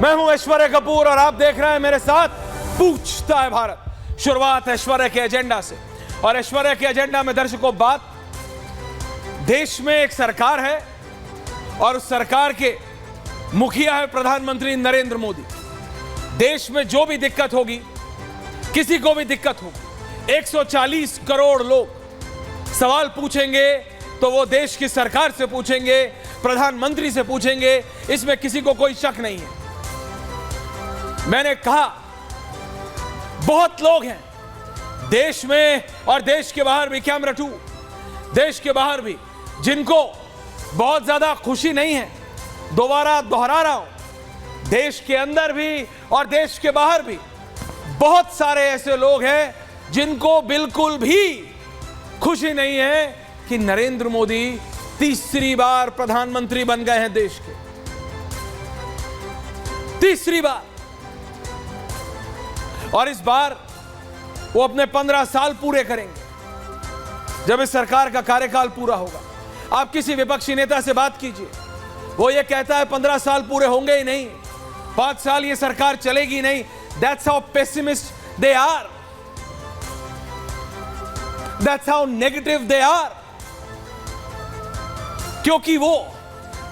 मैं हूं ऐश्वर्या कपूर और आप देख रहे हैं मेरे साथ पूछता है भारत। शुरुआत ऐश्वर्या के एजेंडा से, और ऐश्वर्या के एजेंडा में दर्शकों बात, देश में एक सरकार है और उस सरकार के मुखिया है प्रधानमंत्री नरेंद्र मोदी। देश में जो भी दिक्कत होगी, किसी को भी दिक्कत होगी, 140 करोड़ लोग सवाल पूछेंगे तो वो देश की सरकार से पूछेंगे, प्रधानमंत्री से पूछेंगे, इसमें किसी को कोई शक नहीं है। मैंने कहा बहुत लोग हैं देश में और देश के बाहर भी, कैमरा 2, देश के बाहर भी, जिनको बहुत ज्यादा खुशी नहीं है। दोबारा दोहरा रहा हूं, देश के अंदर भी और देश के बाहर भी बहुत सारे ऐसे लोग हैं जिनको बिल्कुल भी खुशी नहीं है कि नरेंद्र मोदी तीसरी बार प्रधानमंत्री बन गए हैं देश के। तीसरी बार, और इस बार वो अपने 15 साल पूरे करेंगे जब इस सरकार का कार्यकाल पूरा होगा। आप किसी विपक्षी नेता से बात कीजिए, वो ये कहता है 15 साल पूरे होंगे ही नहीं, 5 साल ये सरकार चलेगी नहीं। That's how pessimist they are. That's how negative they are. क्योंकि वो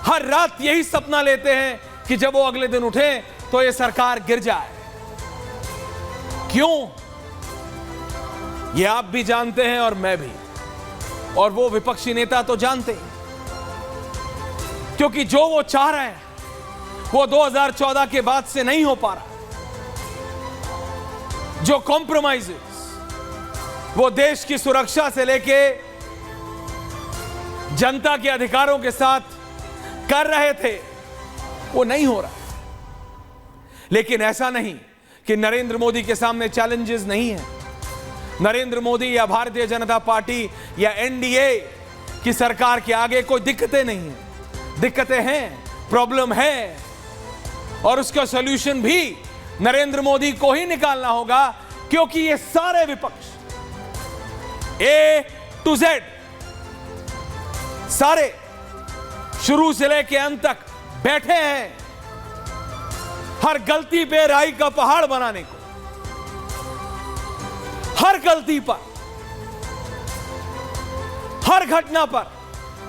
हर रात यही सपना लेते हैं कि जब वो अगले दिन उठे तो ये सरकार गिर जाए। क्यों? ये आप भी जानते हैं और मैं भी, और वो विपक्षी नेता तो जानते हैं। क्योंकि जो वो चाह रहे हैं वो 2014 के बाद से नहीं हो पा रहा। जो कॉम्प्रोमाइजेस वो देश की सुरक्षा से लेके जनता के अधिकारों के साथ कर रहे थे, वो नहीं हो रहा। लेकिन ऐसा नहीं कि नरेंद्र मोदी के सामने चैलेंजेस नहीं है। नरेंद्र मोदी या भारतीय जनता पार्टी या एनडीए की सरकार के आगे कोई दिक्कतें नहीं है। दिक्कतें हैं, प्रॉब्लम है, और उसका सॉल्यूशन भी नरेंद्र मोदी को ही निकालना होगा। क्योंकि ये सारे विपक्ष A to Z सारे शुरू से लेके अंत तक बैठे हैं हर गलती पे राई का पहाड़ बनाने को, हर गलती पर, हर घटना पर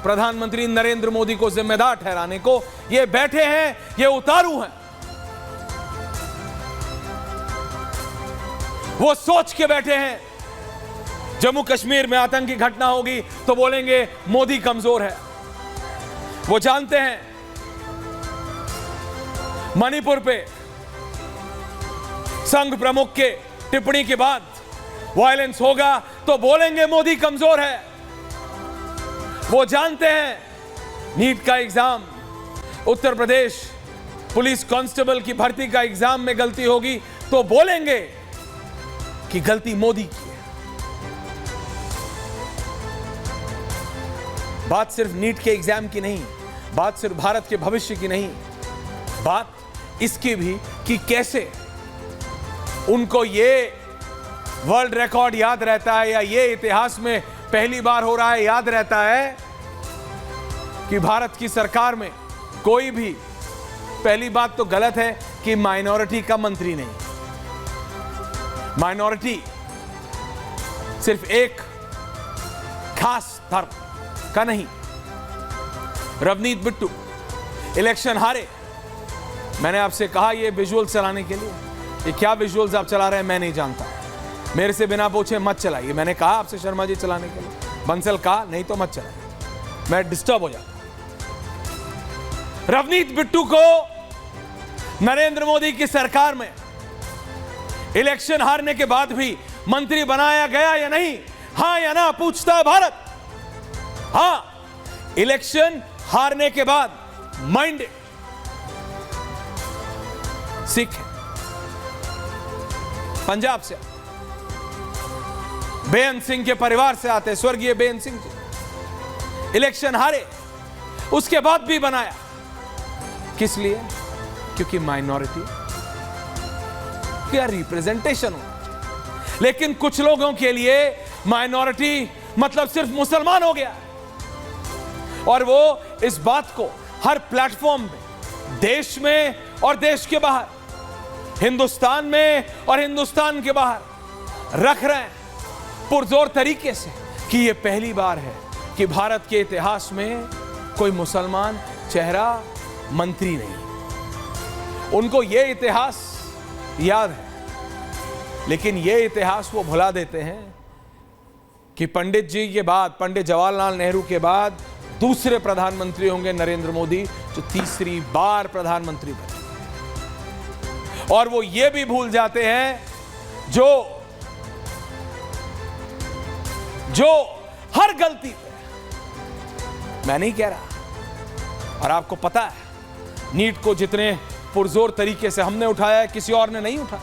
प्रधानमंत्री नरेंद्र मोदी को जिम्मेदार ठहराने को ये बैठे हैं, ये उतारू हैं। वो सोच के बैठे हैं जम्मू कश्मीर में आतंकी घटना होगी तो बोलेंगे मोदी कमजोर है। वो जानते हैं मणिपुर पे संघ प्रमुख के टिप्पणी के बाद वायलेंस होगा तो बोलेंगे मोदी कमजोर है। वो जानते हैं नीट का exam, Uttar Pradesh police constable की भर्ती का एग्जाम में गलती होगी तो बोलेंगे कि गलती मोदी की है। बात सिर्फ नीट के एग्जाम की नहीं, बात सिर्फ भारत के भविष्य की नहीं, बात इसकी भी कि कैसे उनको ये वर्ल्ड रिकॉर्ड याद रहता है या ये इतिहास में पहली बार हो रहा है याद रहता है कि भारत की सरकार में कोई भी, पहली बात तो गलत है कि माइनॉरिटी का मंत्री नहीं। माइनॉरिटी सिर्फ एक खास धर्म का नहीं। रवनीत बिट्टू इलेक्शन हारे, मैंने आपसे कहा ये विजुअल चलाने के लिए, ये क्या विजुअल्स आप चला रहे हैं मैं नहीं जानता, मेरे से बिना पूछे मत चलाइए। मैंने कहा आपसे शर्मा जी चलाने के लिए, बंसल कहा नहीं तो मत चलाइए, मैं डिस्टर्ब हो जाता। रवनीत बिट्टू को नरेंद्र मोदी की सरकार में इलेक्शन हारने के बाद भी मंत्री बनाया गया या नहीं? हां या ना? पूछता है भारत। हां, इलेक्शन हारने के बाद माइंड सिख है, पंजाब से, बेअंत सिंह के परिवार से आते, स्वर्गीय बेअंत सिंह जी। इलेक्शन हारे, उसके बाद भी बनाया। किस लिए? क्योंकि माइनॉरिटी क्या रिप्रेजेंटेशन हो। लेकिन कुछ लोगों के लिए माइनॉरिटी मतलब सिर्फ मुसलमान हो गया, और वो इस बात को हर प्लेटफॉर्म में देश में और देश के बाहर, हिंदुस्तान में और हिंदुस्तान के बाहर रख रहे हैं पुरजोर तरीके से कि यह पहली बार है कि भारत के इतिहास में कोई मुसलमान चेहरा मंत्री नहीं। उनको यह इतिहास याद है, लेकिन यह इतिहास वो भुला देते हैं कि पंडित जी के बाद, पंडित जवाहरलाल नेहरू के बाद दूसरे प्रधानमंत्री होंगे नरेंद्र मोदी, जो तीसरी बार प्रधानमंत्री बने। और वो ये भी भूल जाते हैं जो हर गलती पे, मैं नहीं कह रहा, और आपको पता है नीट को जितने पुरजोर तरीके से हमने उठाया है, किसी और ने नहीं उठाया।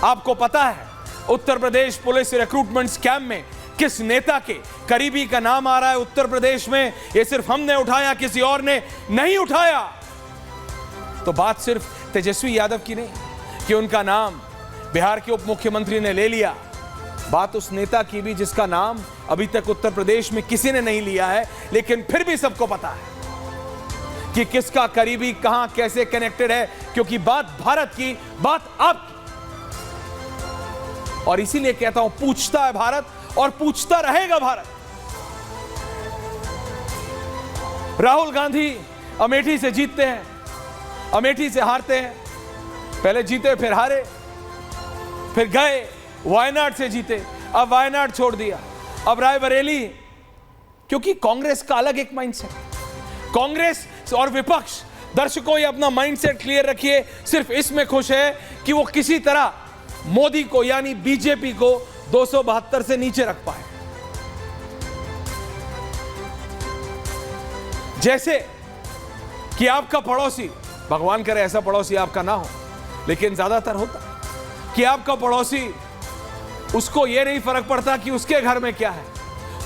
आपको पता है Uttar Pradesh police recruitment scam में किस नेता के करीबी का नाम आ रहा है उत्तर प्रदेश में, ये सिर्फ हमने उठाया, किसी और ने नहीं उठाया। तो बात सिर्फ तेजस्वी यादव की नहीं कि उनका नाम बिहार के उप मुख्यमंत्री ने ले लिया, बात उस नेता की भी जिसका नाम अभी तक उत्तर प्रदेश में किसी ने नहीं लिया है, लेकिन फिर भी सबको पता है कि किसका करीबी कहां कैसे कनेक्टेड है, क्योंकि बात भारत की, बात आपकी। और इसीलिए कहता हूं, पूछता है भारत और पूछता रहेगा भारत। राहुल गांधी अमेठी से जीतते हैं, अमेठी से हारते हैं, पहले जीते फिर हारे, फिर गए वायनाड से जीते, अब वायनाड छोड़ दिया, अब रायबरेली, क्योंकि कांग्रेस का अलग एक माइंडसेट, कांग्रेस और विपक्ष, दर्शकों ये अपना माइंडसेट क्लियर रखिए, सिर्फ इसमें खुश है कि वो किसी तरह मोदी को यानी बीजेपी को 272 से नीचे रख पाए। जैसे कि आपका पड़ोसी, भगवान करे ऐसा पड़ोसी आपका ना हो, लेकिन ज्यादातर होता कि आपका पड़ोसी, उसको यह नहीं फर्क पड़ता कि उसके घर में क्या है,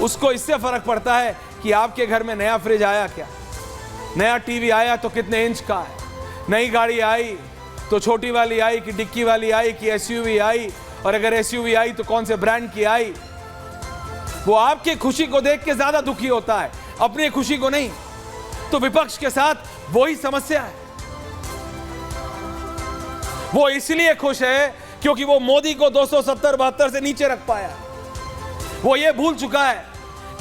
उसको इससे फर्क पड़ता है कि आपके घर में नया फ्रिज आया क्या, नया टीवी आया तो कितने इंच का है, नई गाड़ी आई तो छोटी वाली आई कि डिक्की वाली आई कि एसयूवी आई, और अगर एसयूवी आई तो कौन से ब्रांड की आई। वो आपकी खुशी को देख के ज्यादा दुखी होता है, अपनी खुशी को नहीं। तो विपक्ष के साथ वही समस्या है, वो इसलिए खुश है क्योंकि वो मोदी को 270-72 से नीचे रख पाया। वो ये भूल चुका है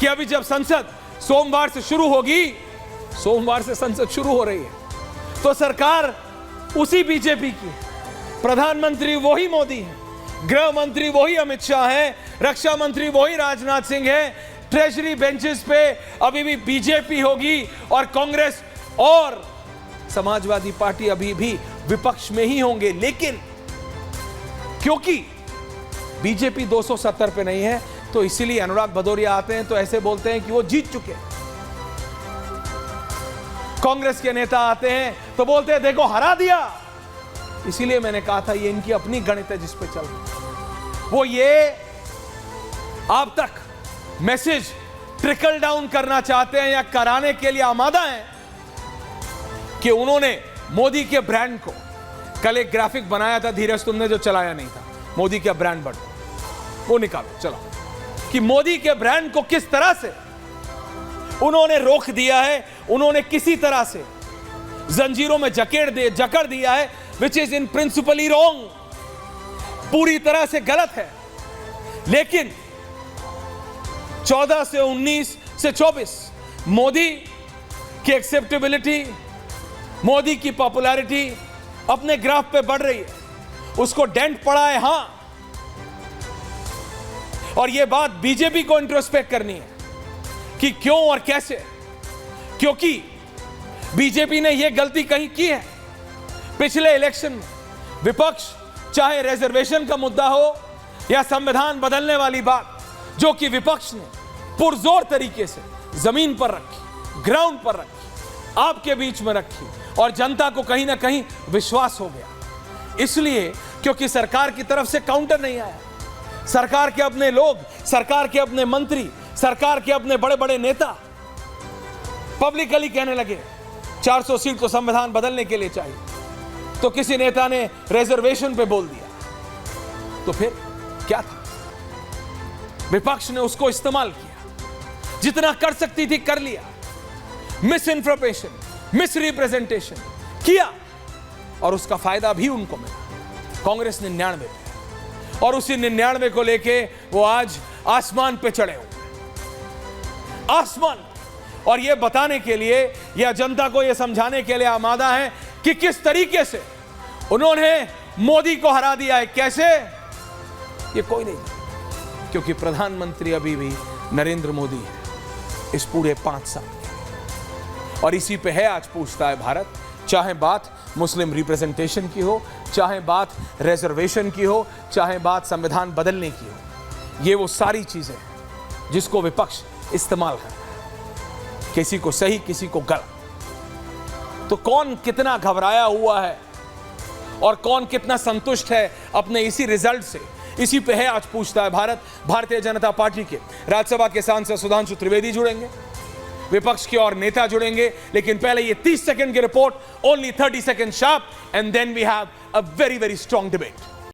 कि अभी जब संसद सोमवार से शुरू होगी, सोमवार से संसद शुरू हो रही है, तो सरकार उसी बीजेपी की, प्रधानमंत्री वही मोदी है, गृह मंत्री वही अमित शाह है, रक्षा मंत्री वही राजनाथ सिंह है, ट्रेजरी बेंचेस पे अभी भी बीजेपी होगी, और कांग्रेस और समाजवादी पार्टी अभी भी विपक्ष में ही होंगे। लेकिन क्योंकि बीजेपी 270 पे नहीं है, तो इसीलिए अनुराग भदौरिया आते हैं तो ऐसे बोलते हैं कि वो जीत चुके हैं। कांग्रेस के नेता आते हैं तो बोलते हैं देखो हरा दिया। इसीलिए मैंने कहा था ये इनकी अपनी गणित है जिस पे चल रही। वो ये आप तक मैसेज ट्रिकल डाउन करना चाहते हैं या कराने के लिए आमादा हैं कि उन्होंने मोदी के ब्रांड को, कल एक ग्राफिक बनाया था धीरज तुमने जो चलाया नहीं था, मोदी का ब्रांड बढ़, वो निकालो चलो, कि मोदी के ब्रांड को किस तरह से उन्होंने रोक दिया है, उन्होंने किसी तरह से जंजीरों में जकड़ दिया है, which is in principally wrong, पूरी तरह से गलत है। लेकिन 14 से 19 से 24 मोदी की एक्सेप्टेबिलिटी, मोदी की पॉपुलैरिटी अपने ग्राफ पे बढ़ रही है, उसको डेंट पड़ा है। हां, और यह बात बीजेपी को इंट्रोस्पेक्ट करनी है कि क्यों और कैसे, क्योंकि बीजेपी ने यह गलती कहीं की है पिछले इलेक्शन में। विपक्ष चाहे रिजर्वेशन का मुद्दा हो या संविधान बदलने वाली बात, जो कि विपक्ष ने पुरजोर तरीके से जमीन पर रखी, ग्राउंड पर रखी, आपके बीच में रखी, और जनता को कहीं ना कहीं विश्वास हो गया। इसलिए क्योंकि सरकार की तरफ से काउंटर नहीं आया, सरकार के अपने लोग, सरकार के अपने मंत्री, सरकार के अपने बड़े बड़े नेता पब्लिकली कहने लगे 400 सीट तो संविधान बदलने के लिए चाहिए, तो किसी नेता ने रिजर्वेशन पे बोल दिया। तो फिर क्या था, विपक्ष ने उसको इस्तेमाल किया, जितना कर सकती थी कर लिया, मिस इंफॉर्मेशन, मिस रिप्रेजेंटेशन किया, और उसका फायदा भी उनको मिला। कांग्रेस 99 पे, और उसी 99 को लेके वो आज आसमान पे चढ़े हुए, आसमान। और ये बताने के लिए, या जनता को ये समझाने के लिए आमादा है कि किस तरीके से उन्होंने मोदी को हरा दिया है। कैसे? ये कोई नहीं, क्योंकि प्रधानमंत्री अभी भी नरेंद्र मोदी है इस पूरे 5 साल के। और इसी पे है आज पूछता है भारत। चाहे बात मुस्लिम रिप्रेजेंटेशन की हो, चाहे बात रिजर्वेशन की हो, चाहे बात संविधान बदलने की हो, ये वो सारी चीजें हैं जिसको विपक्ष इस्तेमाल कर रहा है, किसी को सही, किसी को गलत। तो कौन कितना घबराया हुआ है और कौन कितना संतुष्ट है अपने इसी रिजल्ट से, इसी पे है आज पूछता है भारत। भारतीय जनता पार्टी के राज्यसभा के सांसद सुधांशु त्रिवेदी जुड़ेंगे, विपक्ष के और नेता जुड़ेंगे, लेकिन पहले ये 30 सेकंड की रिपोर्ट, only 30 second sharp, and then we have a very very strong debate.